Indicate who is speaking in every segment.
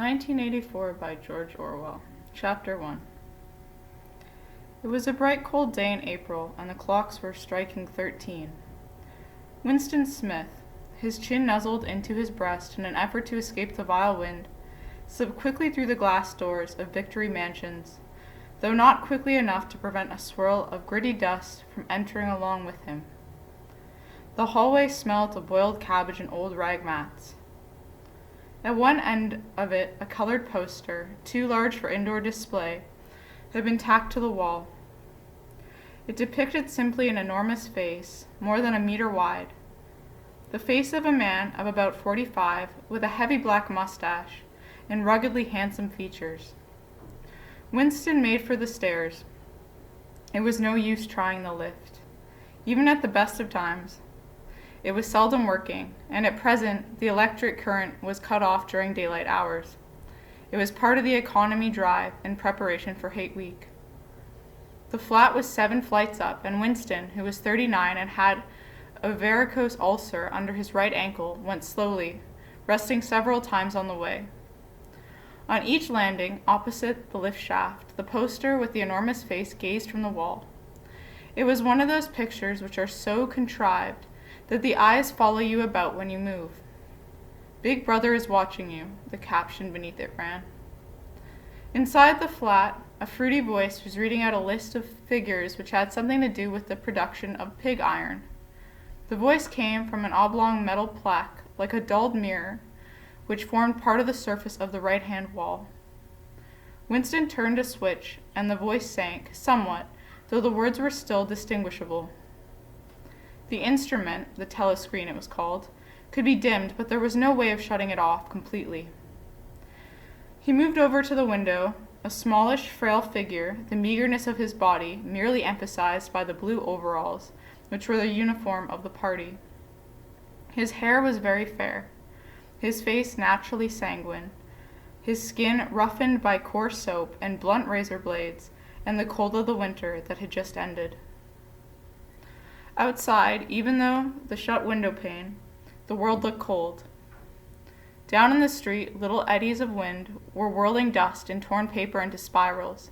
Speaker 1: 1984 by George Orwell. Chapter 1. It was a bright cold day in April, and the clocks were striking 13. Winston Smith, his chin nuzzled into his breast in an effort to escape the vile wind, slipped quickly through the glass doors of Victory Mansions, though not quickly enough to prevent a swirl of gritty dust from entering along with him. The hallway smelt of boiled cabbage and old rag mats. At one end of it, a colored poster, too large for indoor display, had been tacked to the wall. It depicted simply an enormous face, more than a meter wide. The face of a man of about 45, with a heavy black mustache and ruggedly handsome features. Winston made for the stairs. It was no use trying the lift, even at the best of times. It was seldom working, and at present the electric current was cut off during daylight hours. It was part of the economy drive in preparation for Hate Week. The flat was 7 flights up, and Winston, who was 39 and had a varicose ulcer under his right ankle, went slowly, resting several times on the way. On each landing, opposite the lift shaft, the poster with the enormous face gazed from the wall. It was one of those pictures which are so contrived that the eyes follow you about when you move. "Big Brother is watching you," the caption beneath it ran. Inside the flat, a fruity voice was reading out a list of figures which had something to do with the production of pig iron. The voice came from an oblong metal plaque, like a dulled mirror, which formed part of the surface of the right-hand wall. Winston turned a switch, and the voice sank, somewhat, though the words were still distinguishable. The instrument, the telescreen it was called, could be dimmed, but there was no way of shutting it off completely. He moved over to the window, a smallish, frail figure, the meagerness of his body merely emphasized by the blue overalls, which were the uniform of the party. His hair was very fair, his face naturally sanguine, his skin roughened by coarse soap and blunt razor blades and the cold of the winter that had just ended. Outside, even though the shut window pane, the world looked cold. Down in the street, little eddies of wind were whirling dust and torn paper into spirals,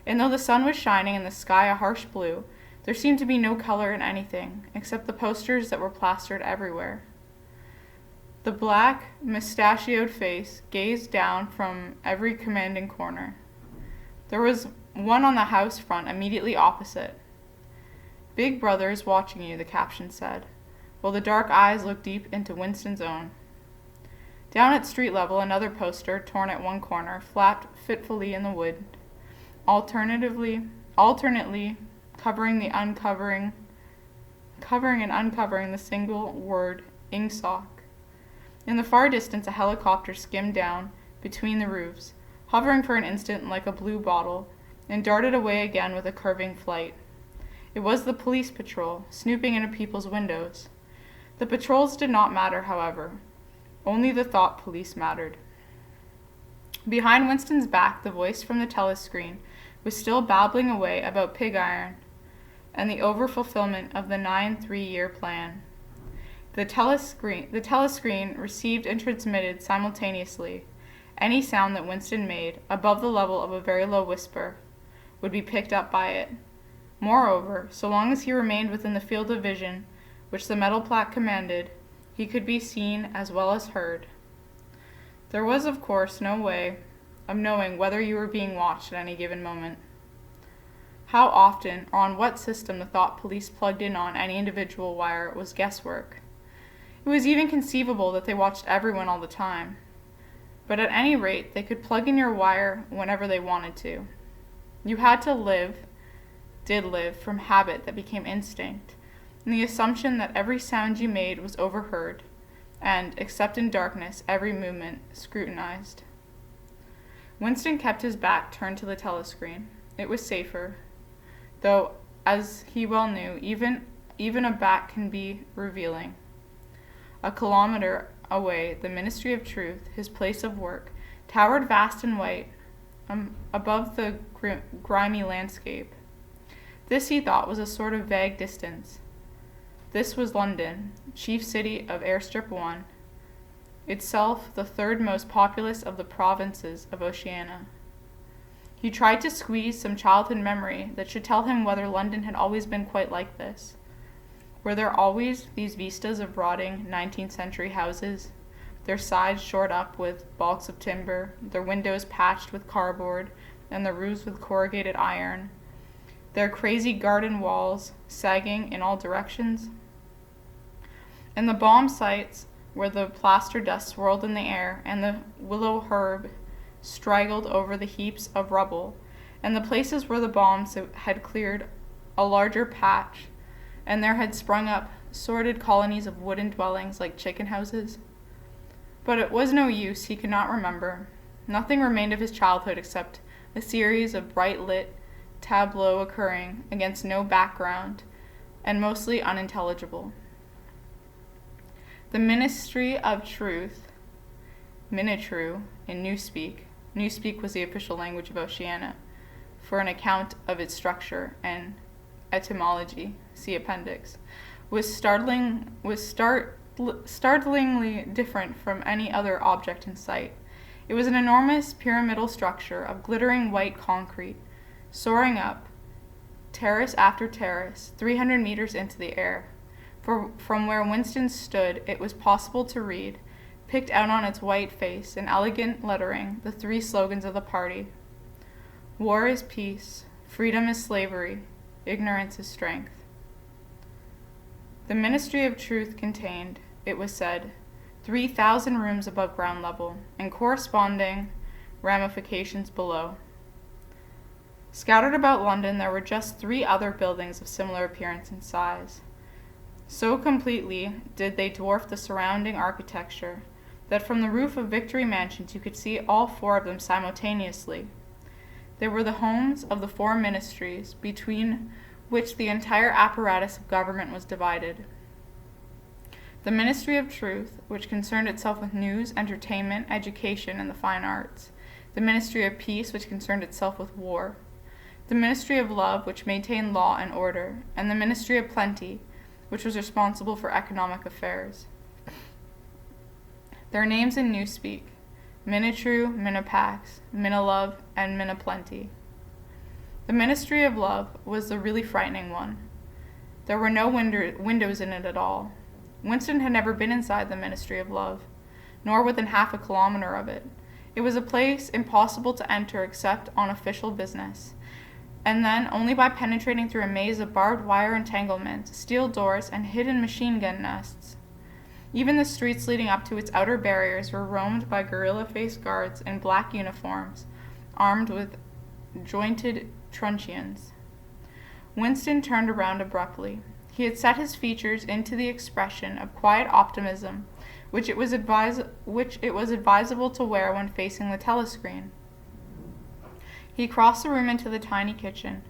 Speaker 1: and though the sun was shining and the sky a harsh blue, there seemed to be no color in anything, except the posters that were plastered everywhere. The black, mustachioed face gazed down from every commanding corner. There was one on the house front immediately opposite. "Big Brother is watching you," the caption said, while the dark eyes looked deep into Winston's own. Down at street level, another poster, torn at one corner, flapped fitfully in the wood, alternately covering and uncovering the single word "Ingsoc." In the far distance, a helicopter skimmed down between the roofs, hovering for an instant like a blue bottle, and darted away again with a curving flight. It was the police patrol, snooping into people's windows. The patrols did not matter, however. Only the thought police mattered. Behind Winston's back, the voice from the telescreen was still babbling away about pig iron and the overfulfillment of the 9 3-year plan. The telescreen received and transmitted simultaneously. Any sound that Winston made, above the level of a very low whisper, would be picked up by it. Moreover, so long as he remained within the field of vision which the metal plaque commanded, he could be seen as well as heard. There was, of course, no way of knowing whether you were being watched at any given moment. How often or on what system the thought police plugged in on any individual wire was guesswork. It was even conceivable that they watched everyone all the time. But at any rate, they could plug in your wire whenever they wanted to. You had to did live from habit that became instinct, and the assumption that every sound you made was overheard, and, except in darkness, every movement scrutinized. Winston kept his back turned to the telescreen. It was safer, though, as he well knew, even a back can be revealing. A kilometer away, the Ministry of Truth, his place of work, towered vast and white above the grimy landscape. This, he thought, was a sort of vague distance. This was London, chief city of Airstrip 1, itself the third most populous of the provinces of Oceania. He tried to squeeze some childhood memory that should tell him whether London had always been quite like this. Were there always these vistas of rotting 19th century houses, their sides shored up with balks of timber, their windows patched with cardboard, and their roofs with corrugated iron, their crazy garden walls sagging in all directions? And the bomb sites where the plaster dust swirled in the air and the willow herb straggled over the heaps of rubble, and the places where the bombs had cleared a larger patch, and there had sprung up sordid colonies of wooden dwellings like chicken houses. But it was no use, he could not remember. Nothing remained of his childhood except a series of bright-lit tableaux occurring against no background, and mostly unintelligible. The Ministry of Truth, Minitru in Newspeak was the official language of Oceania, for an account of its structure and etymology, see appendix, was startlingly different from any other object in sight. It was an enormous pyramidal structure of glittering white concrete, soaring up, terrace after terrace, 300 meters into the air. From where Winston stood, it was possible to read, picked out on its white face in elegant lettering, the three slogans of the party. War is peace, freedom is slavery, ignorance is strength. The Ministry of Truth contained, it was said, 3,000 rooms above ground level, and corresponding ramifications below. Scattered about London, there were just 3 other buildings of similar appearance and size. So completely did they dwarf the surrounding architecture that from the roof of Victory Mansions you could see all 4 of them simultaneously. They were the homes of the 4 ministries, between which the entire apparatus of government was divided. The Ministry of Truth, which concerned itself with news, entertainment, education, and the fine arts. The Ministry of Peace, which concerned itself with war. The Ministry of Love, which maintained law and order. And the Ministry of Plenty, which was responsible for economic affairs. Their names in Newspeak: Minitru, Minipax, Minilove, and Miniplenty. The Ministry of Love was the really frightening one. There were no windows in it at all. Winston had never been inside the Ministry of Love, nor within half a kilometer of it. It was a place impossible to enter except on official business, and then only by penetrating through a maze of barbed wire entanglements, steel doors, and hidden machine gun nests. Even the streets leading up to its outer barriers were roamed by gorilla-faced guards in black uniforms, armed with jointed truncheons. Winston turned around abruptly. He had set his features into the expression of quiet optimism, which it was advisable to wear when facing the telescreen. He crossed the room into the tiny kitchen.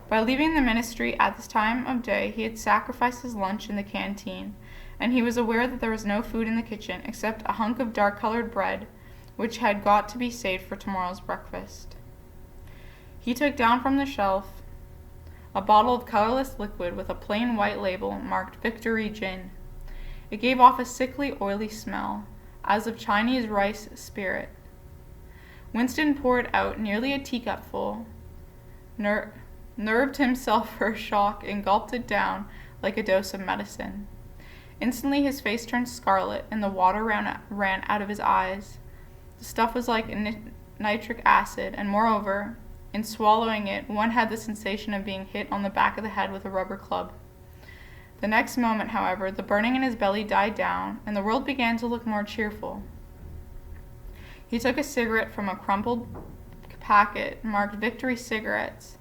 Speaker 1: By leaving the ministry at this time of day, he had sacrificed his lunch in the canteen, and he was aware that there was no food in the kitchen except a hunk of dark-colored bread, which had got to be saved for tomorrow's breakfast. He took down from the shelf a bottle of colorless liquid with a plain white label marked Victory Gin. It gave off a sickly, oily smell, as of Chinese rice spirit. Winston poured out nearly a teacupful, nerved himself for a shock, and gulped it down like a dose of medicine. Instantly his face turned scarlet, and the water ran out of his eyes. The stuff was like nitric acid, and moreover, in swallowing it, one had the sensation of being hit on the back of the head with a rubber club. The next moment, however, the burning in his belly died down, and the world began to look more cheerful. He took a cigarette from a crumpled packet marked Victory Cigarettes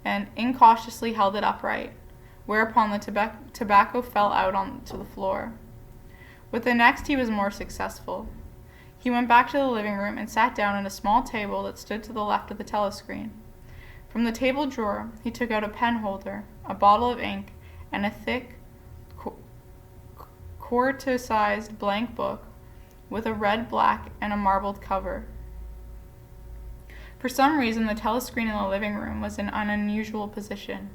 Speaker 1: and incautiously held it upright, whereupon the tobacco fell out onto the floor. With the next he was more successful. He went back to the living room and sat down at a small table that stood to the left of the telescreen. From the table drawer he took out a pen holder, a bottle of ink, and a thick, quarto-sized blank book with a red, black, and a marbled cover. For some reason, the telescreen in the living room was in an unusual position.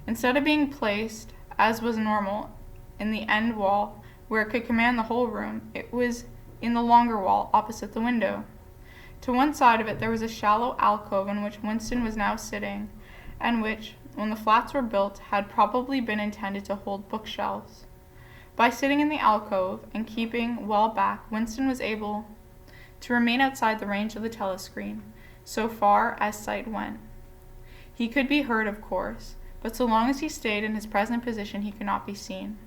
Speaker 1: Instead of being placed, as was normal, in the end wall where it could command the whole room, it was in the longer wall opposite the window. To one side of it there was a shallow alcove in which Winston was now sitting, and which, when the flats were built, had probably been intended to hold bookshelves. By sitting in the alcove and keeping well back, Winston was able to remain outside the range of the telescreen, so far as sight went. He could be heard, of course, but so long as he stayed in his present position he could not be seen.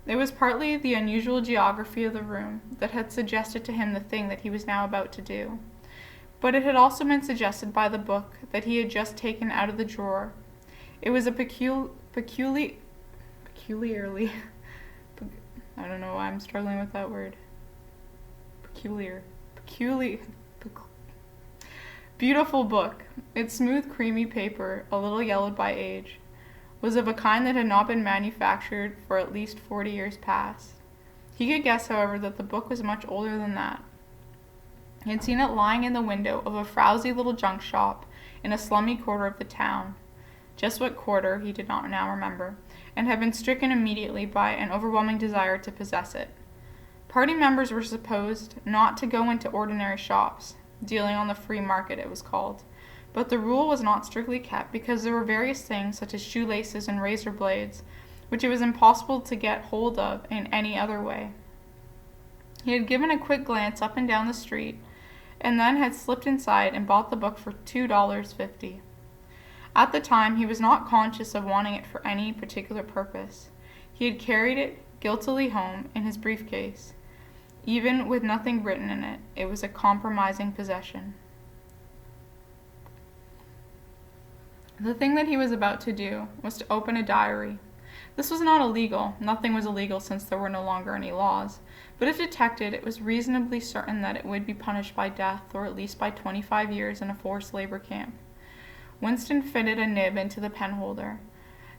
Speaker 1: It was partly the unusual geography of the room that had suggested to him the thing that he was now about to do, but it had also been suggested by the book that he had just taken out of the drawer. It was a peculiarly I don't know why I'm struggling with that word. Beautiful book. Its smooth, creamy paper, a little yellowed by age, was of a kind that had not been manufactured for at least 40 years past. He could guess, however, that the book was much older than that. He had seen it lying in the window of a frowsy little junk shop in a slummy quarter of the town. Just what quarter he did not now remember, and had been stricken immediately by an overwhelming desire to possess it. Party members were supposed not to go into ordinary shops, dealing on the free market it was called, but the rule was not strictly kept because there were various things, such as shoelaces and razor blades, which it was impossible to get hold of in any other way. He had given a quick glance up and down the street, and then had slipped inside and bought the book for $2.50. At the time, he was not conscious of wanting it for any particular purpose. He had carried it guiltily home in his briefcase. Even with nothing written in it, it was a compromising possession. The thing that he was about to do was to open a diary. This was not illegal. Nothing was illegal since there were no longer any laws. But if detected, it was reasonably certain that it would be punished by death, or at least by 25 years in a forced labor camp. Winston fitted a nib into the pen holder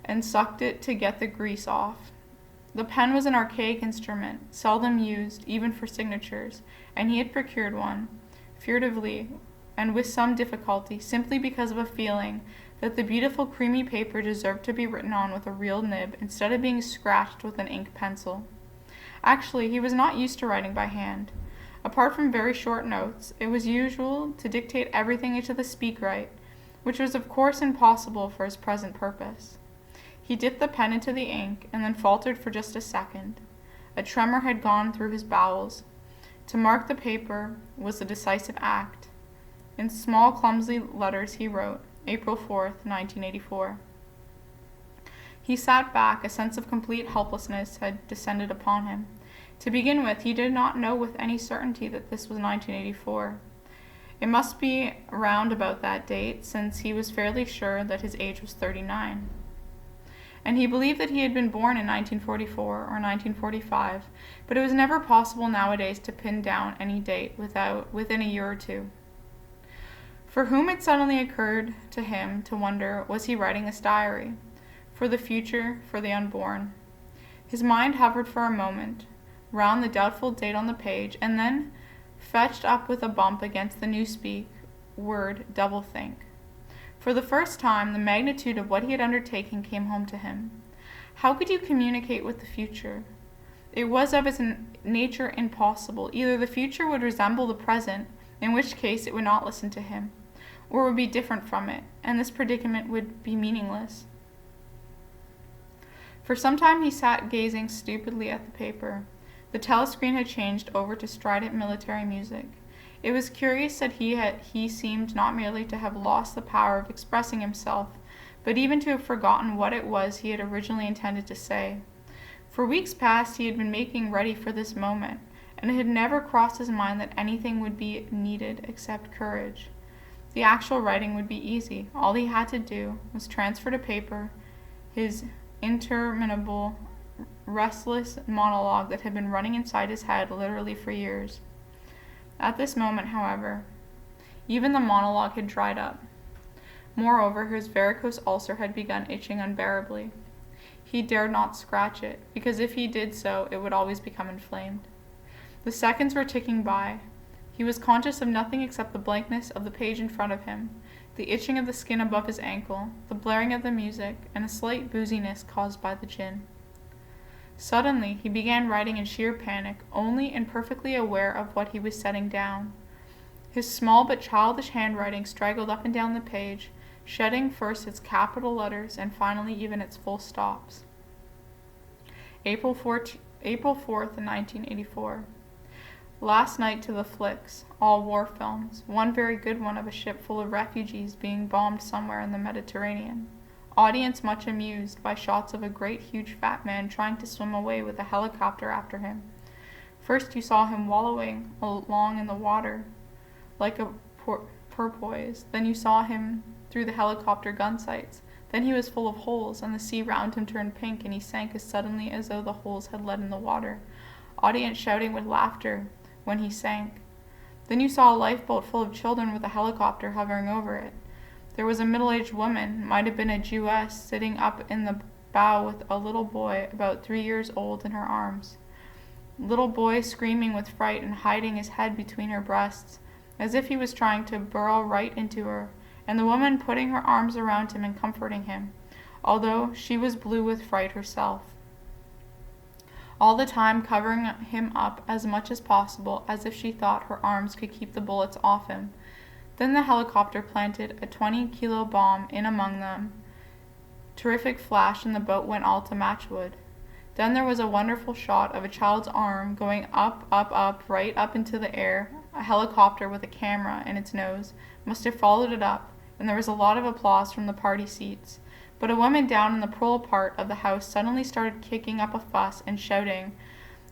Speaker 1: and sucked it to get the grease off. The pen was an archaic instrument, seldom used even for signatures, and he had procured one, furtively and with some difficulty, simply because of a feeling that the beautiful creamy paper deserved to be written on with a real nib instead of being scratched with an ink pencil. Actually, he was not used to writing by hand. Apart from very short notes, it was usual to dictate everything into the speakwrite, which was of course impossible for his present purpose. He dipped the pen into the ink, and then faltered for just a second. A tremor had gone through his bowels. To mark the paper was the decisive act. In small, clumsy letters he wrote, April 4th, 1984. He sat back. A sense of complete helplessness had descended upon him. To begin with, he did not know with any certainty that this was 1984. It must be round about that date, since he was fairly sure that his age was 39. And he believed that he had been born in 1944 or 1945, but it was never possible nowadays to pin down any date within a year or two. For whom it suddenly occurred to him to wonder, was he writing this diary? For the future, for the unborn? His mind hovered for a moment round the doubtful date on the page, and then fetched up with a bump against the newspeak word doublethink. For the first time, the magnitude of what he had undertaken came home to him. How could you communicate with the future? It was of its nature impossible. Either the future would resemble the present, in which case it would not listen to him, or would be different from it, and this predicament would be meaningless. For some time he sat gazing stupidly at the paper. The telescreen had changed over to strident military music. It was curious that he seemed not merely to have lost the power of expressing himself, but even to have forgotten what it was he had originally intended to say. For weeks past he had been making ready for this moment, and it had never crossed his mind that anything would be needed except courage. The actual writing would be easy. All he had to do was transfer to paper his interminable, restless monologue that had been running inside his head literally for years. At this moment, however, even the monologue had dried up. Moreover, his varicose ulcer had begun itching unbearably. He dared not scratch it, because if he did so, it would always become inflamed. The seconds were ticking by. He was conscious of nothing except the blankness of the page in front of him, the itching of the skin above his ankle, the blaring of the music, and a slight booziness caused by the gin. Suddenly, he began writing in sheer panic, only imperfectly aware of what he was setting down. His small but childish handwriting straggled up and down the page, shedding first its capital letters and finally even its full stops. April 4th, 1984. Last night to the flicks, all war films, one very good one of a ship full of refugees being bombed somewhere in the Mediterranean. Audience much amused by shots of a great huge fat man trying to swim away with a helicopter after him. First you saw him wallowing along in the water like a porpoise. Then you saw him through the helicopter gun sights. Then he was full of holes, and the sea round him turned pink, and he sank as suddenly as though the holes had lead in the water. Audience shouting with laughter when he sank. Then you saw a lifeboat full of children with a helicopter hovering over it. There was a middle-aged woman, might have been a Jewess, sitting up in the bow with a little boy about 3 years old in her arms. Little boy screaming with fright and hiding his head between her breasts, as if he was trying to burrow right into her, and the woman putting her arms around him and comforting him, although she was blue with fright herself. All the time covering him up as much as possible, as if she thought her arms could keep the bullets off him. Then the helicopter planted a 20-kilo bomb in among them. Terrific flash, and the boat went all to matchwood. Then there was a wonderful shot of a child's arm going up, right up into the air. A helicopter with a camera in its nose must have followed it up, and there was a lot of applause from the party seats. But a woman down in the pearl part of the house suddenly started kicking up a fuss and shouting,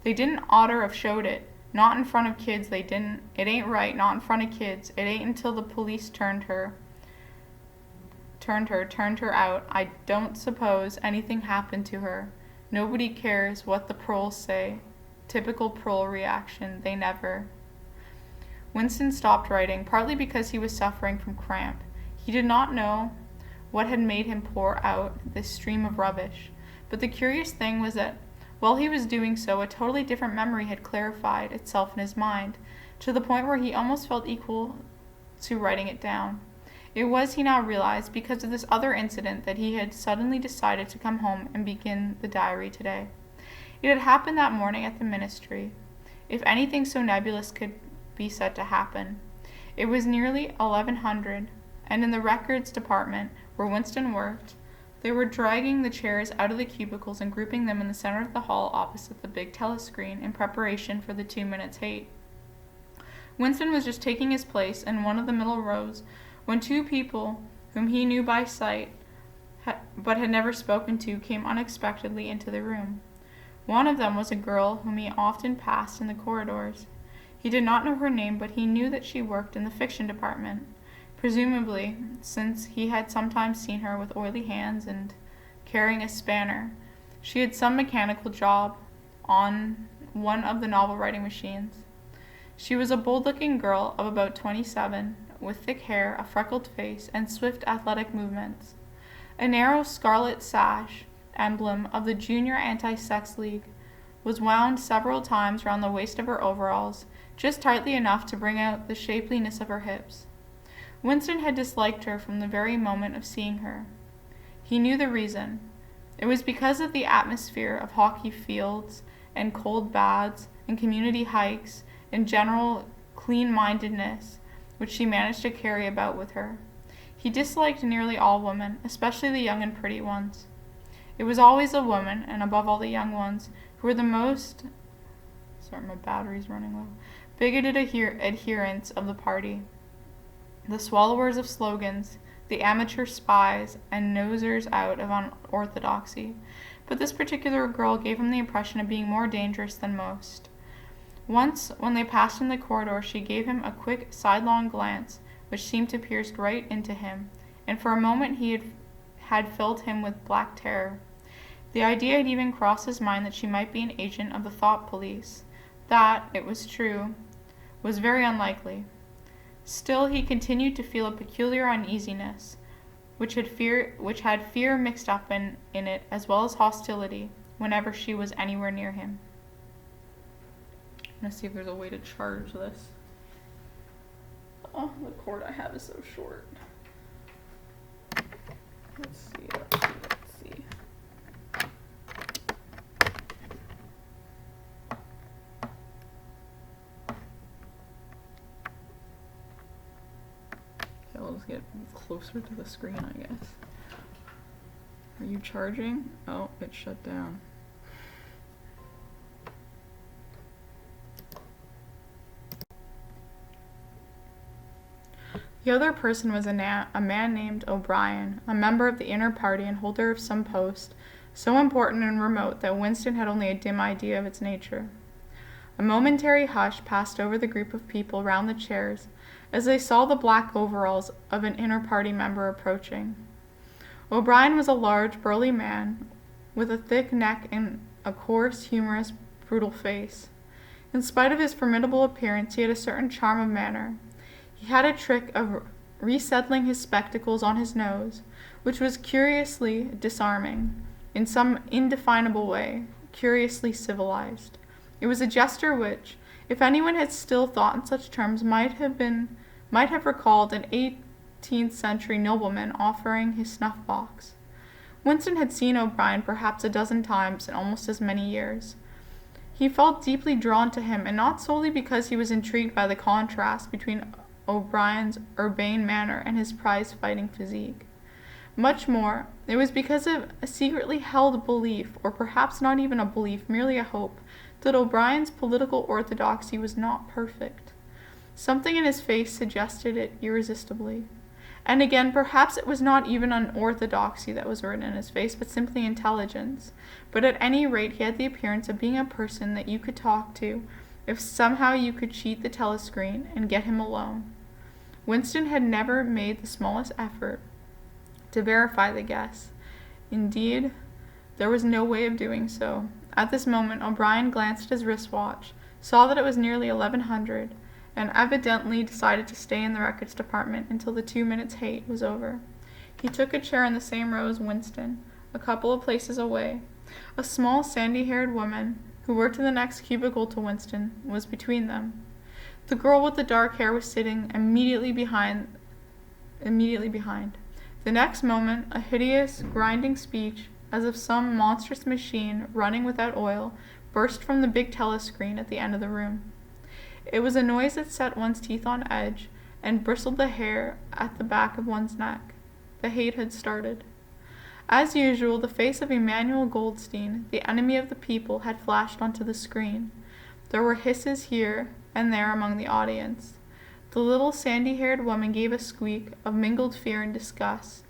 Speaker 1: "They didn't oughter have showed it. Not in front of kids, they didn't. It ain't right, not in front of kids. It ain't until the police turned her out. I don't suppose anything happened to her. Nobody cares what the pearls say. Typical pearl reaction, they never." Winston stopped writing, partly because he was suffering from cramp. He did not know what had made him pour out this stream of rubbish, but the curious thing was that while he was doing so, a totally different memory had clarified itself in his mind, to the point where he almost felt equal to writing it down. It was, he now realized, because of this other incident that he had suddenly decided to come home and begin the diary today. It had happened that morning at the ministry, if anything so nebulous could be said to happen. It was nearly 1100, and in the records department, where Winston worked, they were dragging the chairs out of the cubicles and grouping them in the center of the hall opposite the big telescreen in preparation for the 2 minutes hate. Winston was just taking his place in one of the middle rows when two people whom he knew by sight but had never spoken to came unexpectedly into the room. One of them was a girl whom he often passed in the corridors. He did not know her name, but he knew that she worked in the fiction department, presumably, since he had sometimes seen her with oily hands and carrying a spanner. She had some mechanical job on one of the novel-writing machines. She was a bold-looking girl of about 27, with thick hair, a freckled face, and swift athletic movements. A narrow scarlet sash, emblem of the Junior Anti-Sex League, was wound several times round the waist of her overalls, just tightly enough to bring out the shapeliness of her hips. Winston had disliked her from the very moment of seeing her. He knew the reason. It was because of the atmosphere of hockey fields and cold baths and community hikes and general clean-mindedness which she managed to carry about with her. He disliked nearly all women, especially the young and pretty ones. It was always the women, and above all the young ones, who were the most, my battery's running low, bigoted adherents of the party. The swallowers of slogans, the amateur spies, and nosers out of unorthodoxy. But this particular girl gave him the impression of being more dangerous than most. Once, when they passed in the corridor, she gave him a quick, sidelong glance, which seemed to pierce right into him, and for a moment he had filled him with black terror. The idea had even crossed his mind that she might be an agent of the thought police. That, it was true, was very unlikely. Still, he continued to feel a peculiar uneasiness, which had fear mixed up in it, as well as hostility, whenever she was anywhere near him. I'm going to see if there's a way to charge this. Oh, the cord I have is so short. Let's see. I'll just get closer to the screen, I guess. Are you charging? Oh, it shut down. The other person was a man named O'Brien, a member of the inner party and holder of some post, so important and remote that Winston had only a dim idea of its nature. A momentary hush passed over the group of people round the chairs as they saw the black overalls of an inner party member approaching. O'Brien was a large, burly man with a thick neck and a coarse, humorous, brutal face. In spite of his formidable appearance, he had a certain charm of manner. He had a trick of resettling his spectacles on his nose, which was curiously disarming, in some indefinable way, curiously civilized. It was a gesture which, if anyone had still thought in such terms, might have recalled an 18th century nobleman offering his snuff-box. Winston had seen O'Brien perhaps a dozen times in almost as many years. He felt deeply drawn to him, and not solely because he was intrigued by the contrast between O'Brien's urbane manner and his prize-fighting physique. Much more, it was because of a secretly held belief, or perhaps not even a belief, merely a hope, that O'Brien's political orthodoxy was not perfect. Something in his face suggested it irresistibly. And again, perhaps it was not even unorthodoxy that was written in his face, but simply intelligence. But at any rate, he had the appearance of being a person that you could talk to, if somehow you could cheat the telescreen and get him alone. Winston had never made the smallest effort to verify the guess. Indeed, there was no way of doing so. At this moment, O'Brien glanced at his wristwatch, saw that it was nearly 1100, and evidently decided to stay in the records department until the 2 minutes' hate was over. He took a chair in the same row as Winston, a couple of places away. A small, sandy-haired woman, who worked in the next cubicle to Winston, was between them. The girl with the dark hair was sitting immediately behind. The next moment, a hideous, grinding speech, as of some monstrous machine running without oil, burst from the big telescreen at the end of the room. It was a noise that set one's teeth on edge and bristled the hair at the back of one's neck. The hate had started. As usual, the face of Emmanuel Goldstein, the enemy of the people, had flashed onto the screen. There were hisses here and there among the audience. The little sandy-haired woman gave a squeak of mingled fear and disgust.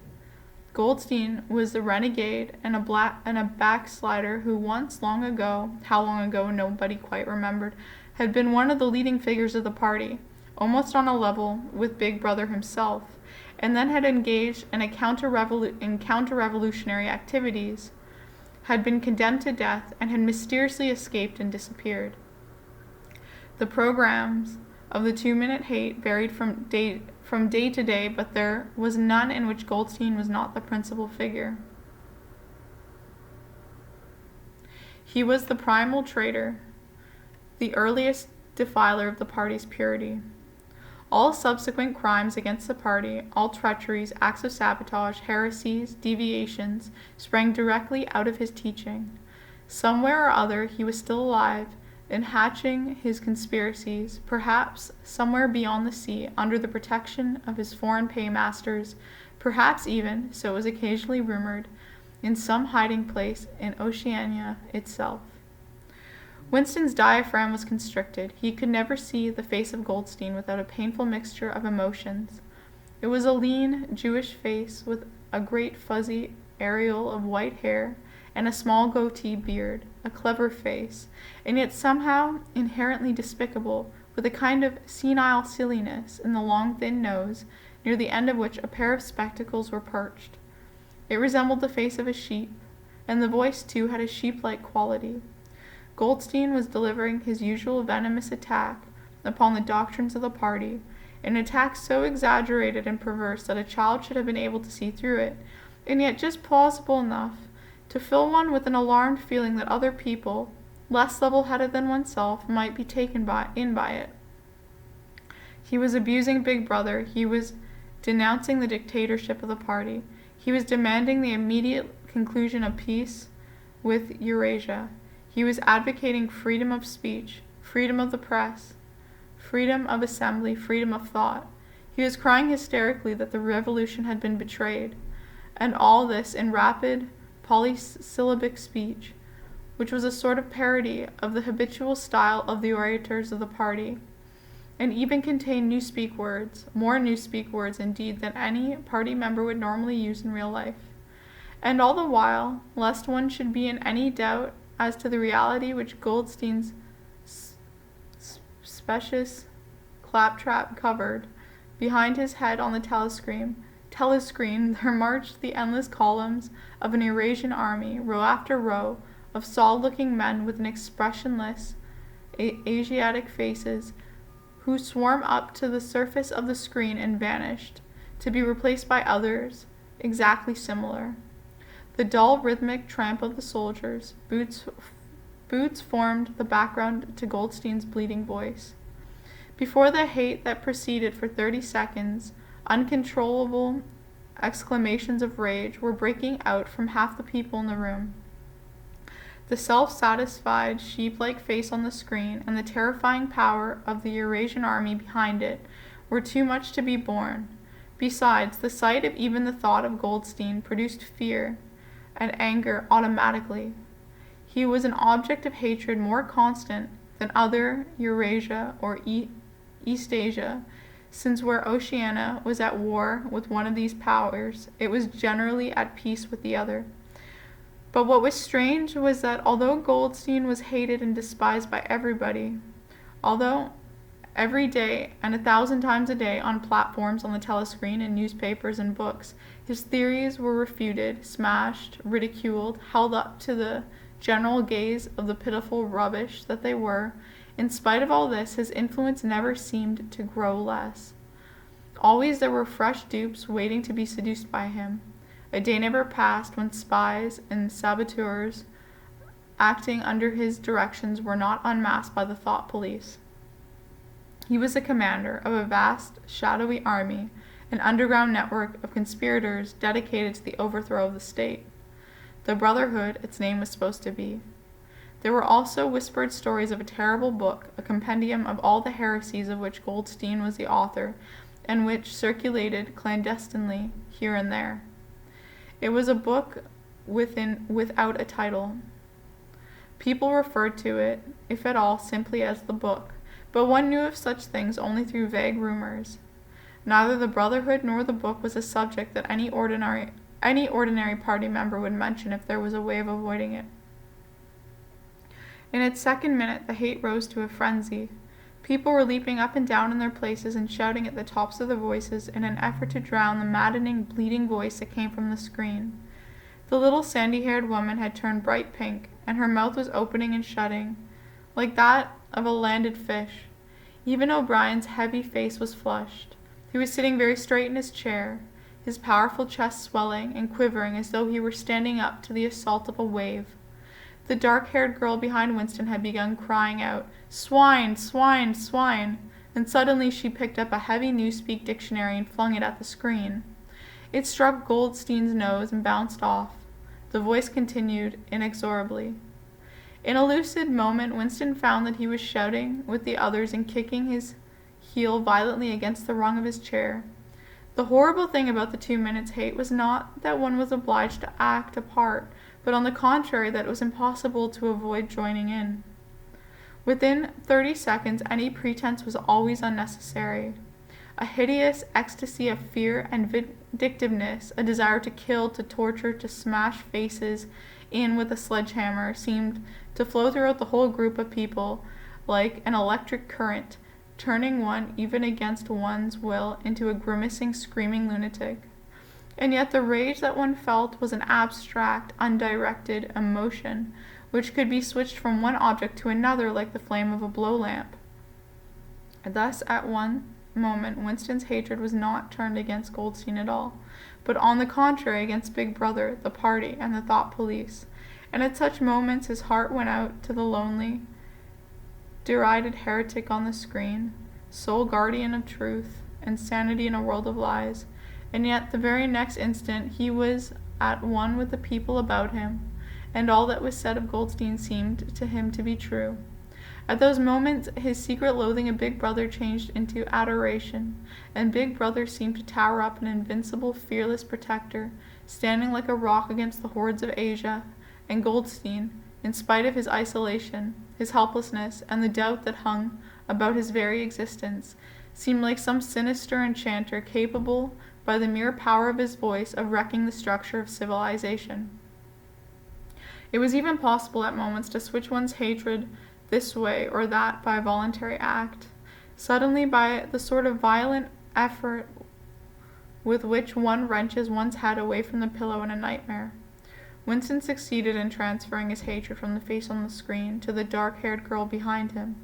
Speaker 1: Goldstein was the renegade and a backslider who once, long ago, how long ago nobody quite remembered, had been one of the leading figures of the party, almost on a level with Big Brother himself, and then had engaged in counter-revolutionary activities, had been condemned to death, and had mysteriously escaped and disappeared. The programs of the 2-minute hate varied from day to day, but there was none in which Goldstein was not the principal figure. He was the primal traitor, the earliest defiler of the party's purity. All subsequent crimes against the party, all treacheries, acts of sabotage, heresies, deviations, sprang directly out of his teaching. Somewhere or other he was still alive, and hatching his conspiracies, perhaps somewhere beyond the sea, under the protection of his foreign paymasters, perhaps even, so was occasionally rumored, in some hiding place in Oceania itself. Winston's diaphragm was constricted. He could never see the face of Goldstein without a painful mixture of emotions. It was a lean, Jewish face with a great fuzzy aureole of white hair and a small goatee beard, a clever face, and yet somehow inherently despicable, with a kind of senile silliness in the long thin nose, near the end of which a pair of spectacles were perched. It resembled the face of a sheep, and the voice too had a sheep-like quality. Goldstein was delivering his usual venomous attack upon the doctrines of the party, an attack so exaggerated and perverse that a child should have been able to see through it, and yet just plausible enough to fill one with an alarmed feeling that other people, less level-headed than oneself, might be taken in by it. He was abusing Big Brother. He was denouncing the dictatorship of the party. He was demanding the immediate conclusion of peace with Eurasia. He was advocating freedom of speech, freedom of the press, freedom of assembly, freedom of thought. He was crying hysterically that the revolution had been betrayed, and all this in rapid, polysyllabic speech, which was a sort of parody of the habitual style of the orators of the party, and even contained newspeak words, more newspeak words indeed than any party member would normally use in real life. And all the while, lest one should be in any doubt as to the reality which Goldstein's specious claptrap covered, behind his head on the telescreen there marched the endless columns of an Eurasian army, row after row of solid-looking men with an expressionless, Asiatic faces, who swarmed up to the surface of the screen and vanished, to be replaced by others exactly similar. The dull rhythmic tramp of the soldiers' boots formed the background to Goldstein's bleating voice. Before the hate that proceeded for 30 seconds, uncontrollable exclamations of rage were breaking out from half the people in the room. The self-satisfied, sheep-like face on the screen and the terrifying power of the Eurasian army behind it were too much to be borne. Besides, the sight of even the thought of Goldstein produced fear and anger automatically. He was an object of hatred more constant than other Eurasia or Eastasia, since where Oceania was at war with one of these powers, it was generally at peace with the other. But what was strange was that although Goldstein was hated and despised by everybody, although every day and 1,000 times a day on platforms, on the telescreen, in newspapers and books, his theories were refuted, smashed, ridiculed, held up to the general gaze of the pitiful rubbish that they were, in spite of all this, his influence never seemed to grow less. Always there were fresh dupes waiting to be seduced by him. A day never passed when spies and saboteurs acting under his directions were not unmasked by the thought police. He was the commander of a vast, shadowy army, an underground network of conspirators dedicated to the overthrow of the state. The Brotherhood, its name was supposed to be. There were also whispered stories of a terrible book, a compendium of all the heresies of which Goldstein was the author, and which circulated clandestinely here and there. It was a book without a title. People referred to it, if at all, simply as the book, but one knew of such things only through vague rumors. Neither the Brotherhood nor the book was a subject that any ordinary party member would mention if there was a way of avoiding it. In its second minute, the hate rose to a frenzy. People were leaping up and down in their places and shouting at the tops of their voices in an effort to drown the maddening, bleating voice that came from the screen. The little sandy-haired woman had turned bright pink, and her mouth was opening and shutting, like that of a landed fish. Even O'Brien's heavy face was flushed. He was sitting very straight in his chair, his powerful chest swelling and quivering as though he were standing up to the assault of a wave. The dark-haired girl behind Winston had begun crying out, "Swine! Swine! Swine!" and suddenly she picked up a heavy Newspeak dictionary and flung it at the screen. It struck Goldstein's nose and bounced off. The voice continued inexorably. In a lucid moment, Winston found that he was shouting with the others and kicking his heel violently against the rung of his chair. The horrible thing about the 2 minutes' hate was not that one was obliged to act a part, but on the contrary that it was impossible to avoid joining in. Within 30 seconds, any pretense was always unnecessary. A hideous ecstasy of fear and vindictiveness, a desire to kill, to torture, to smash faces in with a sledgehammer, seemed to flow throughout the whole group of people like an electric current, turning one, even against one's will, into a grimacing, screaming lunatic. And yet the rage that one felt was an abstract, undirected emotion, which could be switched from one object to another like the flame of a blow lamp. Thus, at one moment, Winston's hatred was not turned against Goldstein at all, but on the contrary against Big Brother, the party, and the thought police. And at such moments his heart went out to the lonely, derided heretic on the screen, sole guardian of truth and sanity in a world of lies. And yet the very next instant he was at one with the people about him, and all that was said of Goldstein seemed to him to be true. At those moments, his secret loathing of Big Brother changed into adoration, and Big Brother seemed to tower up an invincible, fearless protector, standing like a rock against the hordes of Asia, and Goldstein, in spite of his isolation, his helplessness, and the doubt that hung about his very existence, seemed like some sinister enchanter capable, by the mere power of his voice, of wrecking the structure of civilization. It was even possible at moments to switch one's hatred this way or that by a voluntary act, suddenly by the sort of violent effort with which one wrenches one's head away from the pillow in a nightmare. Winston succeeded in transferring his hatred from the face on the screen to the dark-haired girl behind him.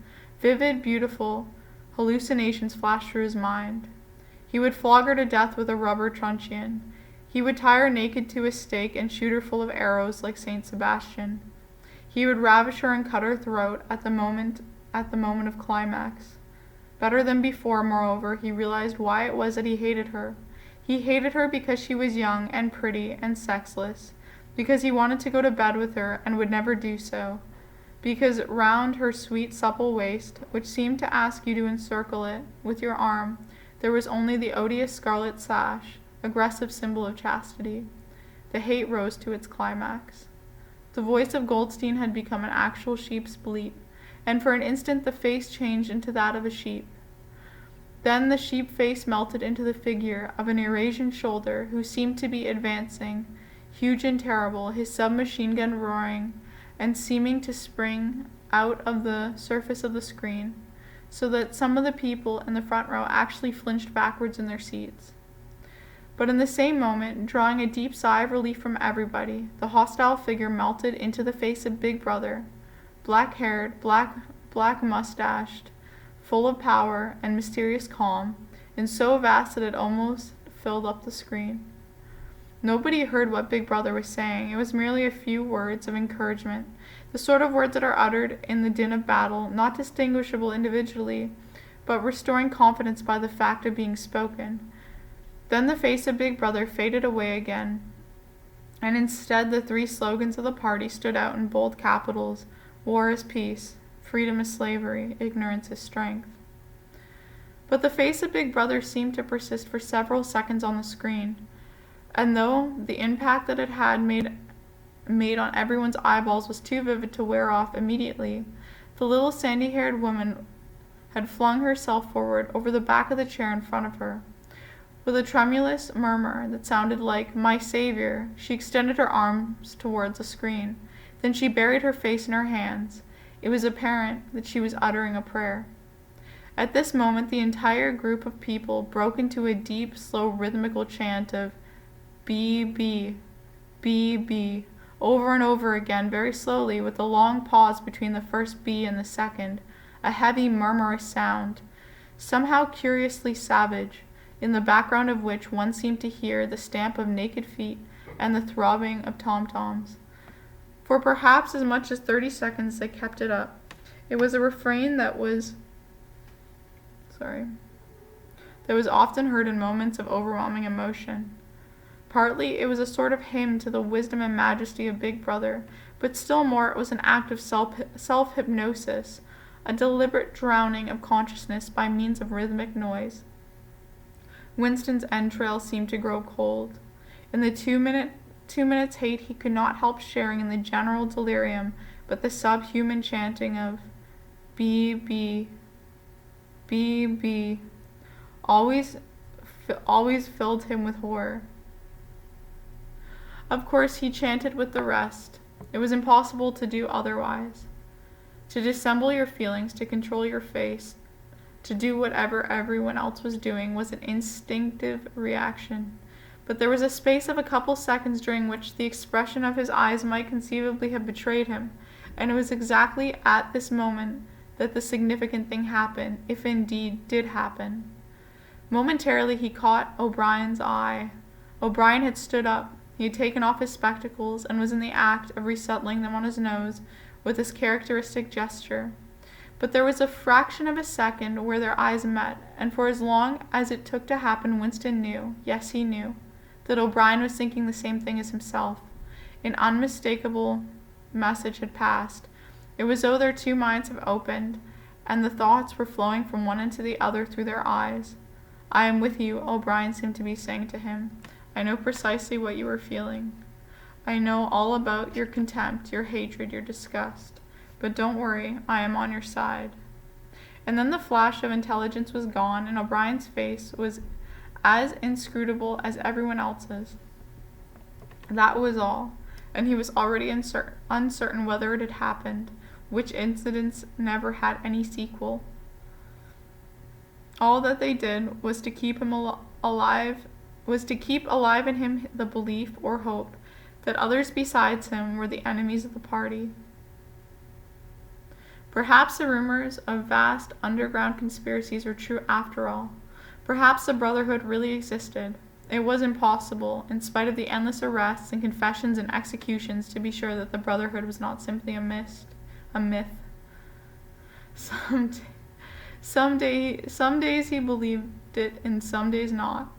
Speaker 1: Vivid, beautiful hallucinations flashed through his mind. He would flog her to death with a rubber truncheon. He would tie her naked to a stake and shoot her full of arrows like Saint Sebastian. He would ravish her and cut her throat at the moment of climax. Better than before, moreover, he realized why it was that he hated her. He hated her because she was young and pretty and sexless, because he wanted to go to bed with her and would never do so, because round her sweet supple waist, which seemed to ask you to encircle it with your arm, there was only the odious scarlet sash, aggressive symbol of chastity. The hate rose to its climax. The voice of Goldstein had become an actual sheep's bleat, and for an instant the face changed into that of a sheep. Then the sheep face melted into the figure of an Eurasian shoulder who seemed to be advancing, huge and terrible, his submachine gun roaring and seeming to spring out of the surface of the screen, so that some of the people in the front row actually flinched backwards in their seats. But in the same moment, drawing a deep sigh of relief from everybody, the hostile figure melted into the face of Big Brother, black-haired, black-mustached, full of power and mysterious calm, and so vast that it almost filled up the screen. Nobody heard what Big Brother was saying. It was merely a few words of encouragement, the sort of words that are uttered in the din of battle, not distinguishable individually, but restoring confidence by the fact of being spoken. Then the face of Big Brother faded away again, and instead the three slogans of the party stood out in bold capitals: war is peace, freedom is slavery, ignorance is strength. But the face of Big Brother seemed to persist for several seconds on the screen, and though the impact that it had made on everyone's eyeballs was too vivid to wear off immediately, the little sandy-haired woman had flung herself forward over the back of the chair in front of her. With a tremulous murmur that sounded like "My Savior," she extended her arms towards the screen. Then she buried her face in her hands. It was apparent that she was uttering a prayer. At this moment, the entire group of people broke into a deep, slow, rhythmical chant of B, B, over and over again, very slowly, with a long pause between the first B and the second, a heavy, murmurous sound, somehow curiously savage, in the background of which one seemed to hear the stamp of naked feet and the throbbing of tom-toms. For perhaps as much as 30 seconds they kept it up. It was a refrain that was often heard in moments of overwhelming emotion. Partly it was a sort of hymn to the wisdom and majesty of Big Brother, but still more it was an act of self-hypnosis, a deliberate drowning of consciousness by means of rhythmic noise. Winston's entrails seemed to grow cold. In the 2 minutes hate he could not help sharing in the general delirium, but the subhuman chanting of B, B, always filled him with horror. Of course, he chanted with the rest. It was impossible to do otherwise. To dissemble your feelings, to control your face, to do whatever everyone else was doing was an instinctive reaction. But there was a space of a couple seconds during which the expression of his eyes might conceivably have betrayed him, and it was exactly at this moment that the significant thing happened, if indeed did happen. Momentarily he caught O'Brien's eye. O'Brien had stood up. He had taken off his spectacles and was in the act of resettling them on his nose with his characteristic gesture. But there was a fraction of a second where their eyes met, and for as long as it took to happen, Winston knew, yes, he knew, that O'Brien was thinking the same thing as himself. An unmistakable message had passed, It was as though their two minds have opened, and the thoughts were flowing from one into the other through their eyes. "I am with you," O'Brien seemed to be saying to him. "I know precisely what you are feeling. I know all about your contempt, your hatred, your disgust. But don't worry, I am on your side." And then the flash of intelligence was gone, and O'Brien's face was as inscrutable as everyone else's. That was all, and he was already uncertain whether it had happened, which incidents never had any sequel. All that they did was to keep him alive in him the belief or hope that others besides him were the enemies of the party. Perhaps the rumors of vast underground conspiracies were true after all. Perhaps the Brotherhood really existed. It was impossible, in spite of the endless arrests and confessions and executions, to be sure that the Brotherhood was not simply a myth. Some days he believed it, and some days not.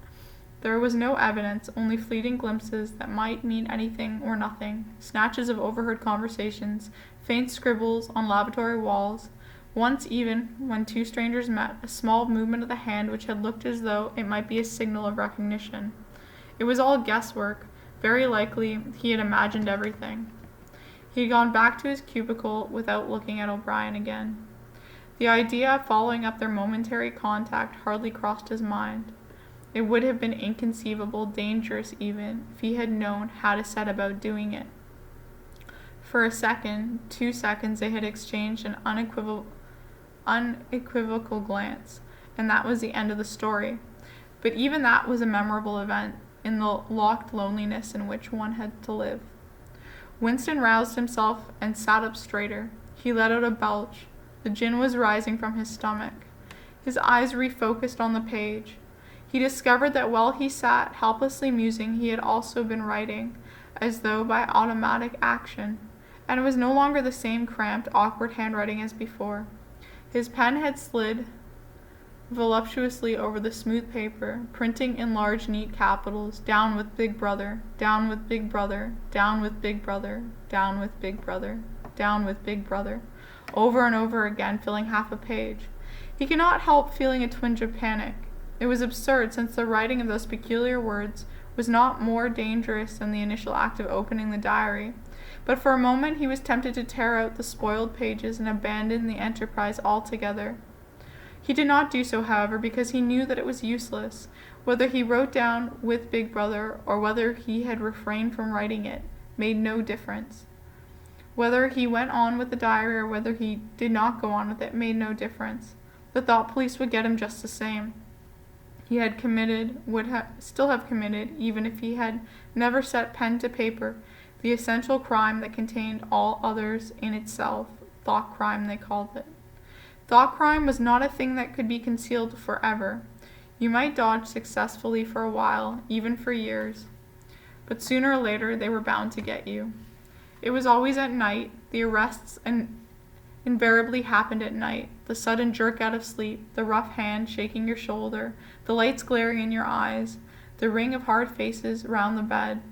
Speaker 1: There was no evidence, only fleeting glimpses that might mean anything or nothing, snatches of overheard conversations, faint scribbles on lavatory walls. Once even, when two strangers met, a small movement of the hand which had looked as though it might be a signal of recognition. It was all guesswork. Very likely he had imagined everything. He had gone back to his cubicle without looking at O'Brien again. The idea of following up their momentary contact hardly crossed his mind. It would have been inconceivable, dangerous even, if he had known how to set about doing it. For a second, 2 seconds, they had exchanged an unequivocal glance, and that was the end of the story. But even that was a memorable event in the locked loneliness in which one had to live. Winston roused himself and sat up straighter. He let out a belch. The gin was rising from his stomach. His eyes refocused on the page. He discovered that while he sat helplessly musing, he had also been writing, as though by automatic action, and it was no longer the same cramped, awkward handwriting as before. His pen had slid voluptuously over the smooth paper, printing in large, neat capitals, "Down with Big Brother, down with Big Brother, down with Big Brother, down with Big Brother, down with Big Brother," over and over again, filling half a page. He could not help feeling a twinge of panic. It was absurd, since the writing of those peculiar words was not more dangerous than the initial act of opening the diary. But for a moment he was tempted to tear out the spoiled pages and abandon the enterprise altogether. He did not do so, however, because he knew that it was useless. Whether he wrote down "with Big Brother" or whether he had refrained from writing it made no difference. Whether he went on with the diary or whether he did not go on with it made no difference. The thought police would get him just the same. He had committed, still have committed, even if he had never set pen to paper, the essential crime that contained all others in itself. Thought crime, they called it. Thought crime was not a thing that could be concealed forever. You might dodge successfully for a while, even for years, but sooner or later they were bound to get you. It was always at night. The arrests invariably happened at night. The sudden jerk out of sleep, the rough hand shaking your shoulder, the lights glaring in your eyes, the ring of hard faces round the bed.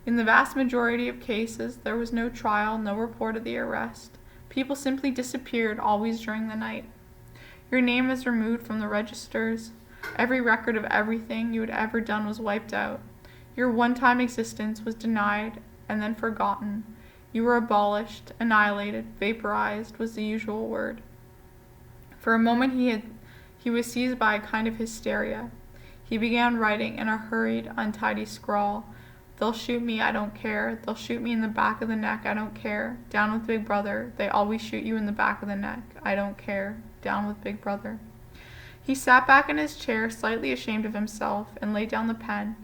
Speaker 1: In the vast majority of cases, there was no trial, no report of the arrest. People simply disappeared, always during the night. Your name was removed from the registers. Every record of everything you had ever done was wiped out. Your one-time existence was denied and then forgotten. You were abolished, annihilated, vaporized was the usual word. For a moment he was seized by a kind of hysteria. He began writing in a hurried, untidy scrawl. "They'll shoot me, I don't care. They'll shoot me in the back of the neck, I don't care. Down with Big Brother. They always shoot you in the back of the neck. I don't care. Down with Big Brother." He sat back in his chair, slightly ashamed of himself, and laid down the pen.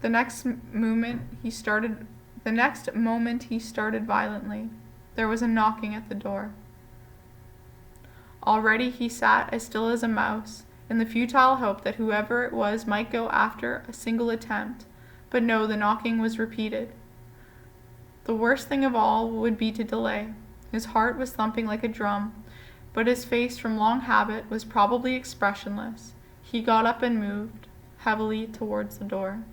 Speaker 1: The next moment he started violently. There was a knocking at the door. Already he sat as still as a mouse, in the futile hope that whoever it was might go after a single attempt. But no, the knocking was repeated. The worst thing of all would be to delay. His heart was thumping like a drum, but his face, from long habit, was probably expressionless. He got up and moved heavily towards the door.